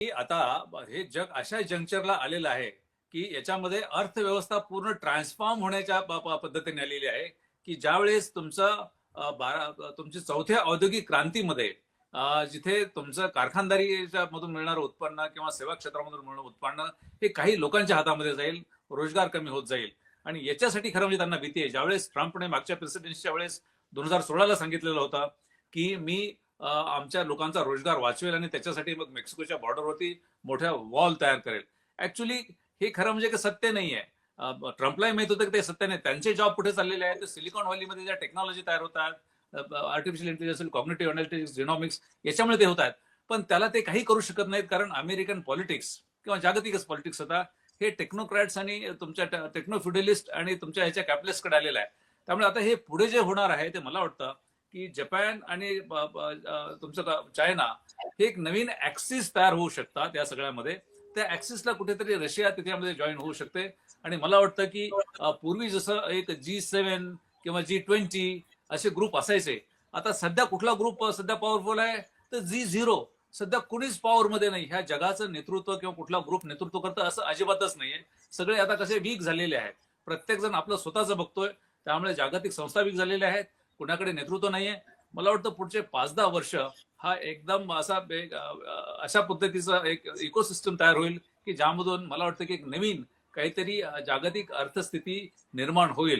की आता हे जग अशा जंक्चरला आलेलं आहे, की याच्यामध्ये अर्थव्यवस्था पूर्ण ट्रान्सफॉर्म होण्याच्या पद्धतीने आलेली आहे, की ज्यावेळेस तुमची चौथ्या औद्योगिक क्रांतीमध्ये जिथे तुमचं कारखानदारीच्या मधून मिळणारं उत्पन्न किंवा सेवा क्षेत्रामधून मिळणारं उत्पन्न हे काही लोकांच्या हातामध्ये जाईल, रोजगार कमी होत जाईल. आणि याच्यासाठी खरं म्हणजे त्यांना भीती आहे. ज्यावेळेस ट्रम्पने मागच्या प्रेसिडेन्सीच्या वेळेस 2016ला सांगितलेलं होतं, की मी आमच्या लोकांचा रोजगार वाचवेल आणि त्याच्यासाठी मग मेक्सिकोच्या बॉर्डरवरती मोठ्या वॉल तयार करेल. ऍक्च्युली हे खरं म्हणजे सत्य नाहीये. ट्रम्पलाही माहित होतं की ते सत्य नाही. त्यांचे जॉब कुठे चाललेले आहेत, सिलिकॉन व्हॅलीमध्ये ज्या टेक्नॉलॉजी तयार होतात, आर्टिफिशियल इंटेलिजन्स, कॉग्निटिव्ह अनालिटिक्स, जिनॉमिक्स याच्यामुळे ते होत आहेत. पण त्याला ते काही करू शकत नाहीत, कारण अमेरिकन पॉलिटिक्स किंवा जागतिकच पॉलिटिक्स आता हे टेक्नोक्रॅट्स आणि तुमच्या टेक्नोफ्युडलिस्ट आणि तुमच्या ह्याच्या कॅपिटलिस्टकडे आलेलं आहे. त्यामुळे आता हे पुढे जे होणार आहे ते मला वाटतं की जपान आणि तुमचं चायना हे एक नवीन ऍक्सिस तयार होऊ शकतात या सगळ्यामध्ये. त्या ऍक्सिसला कुठेतरी रशिया त्याच्यामध्ये जॉईन होऊ शकते. आणि मला वाटतं की पूर्वी जसं एक G7 किंवा G20 असे ग्रुप असायचे, आता सध्या कुठला ग्रुप सध्या पॉवरफुल आहे तर G0. सध्या कुणीच पॉवरमध्ये नाही. ह्या जगाचं नेतृत्व किंवा कुठला ग्रुप नेतृत्व करतं असं अजिबातच नाहीये. सगळे आता कसे वीक झालेले आहेत. प्रत्येक जण आपलं स्वतःचं बघतोय. त्यामुळे जागतिक संस्था वीक झालेल्या आहेत. कुणाकडे नेतृत्व नाहीये. मला वाटतं पुढचे 5-10 वर्ष हा एकदम अशा पद्धतीचा एक इकोसिस्टम तयार होईल, की ज्यामधून मला वाटतं की एक नवीन काहीतरी जागतिक अर्थस्थिती निर्माण होईल.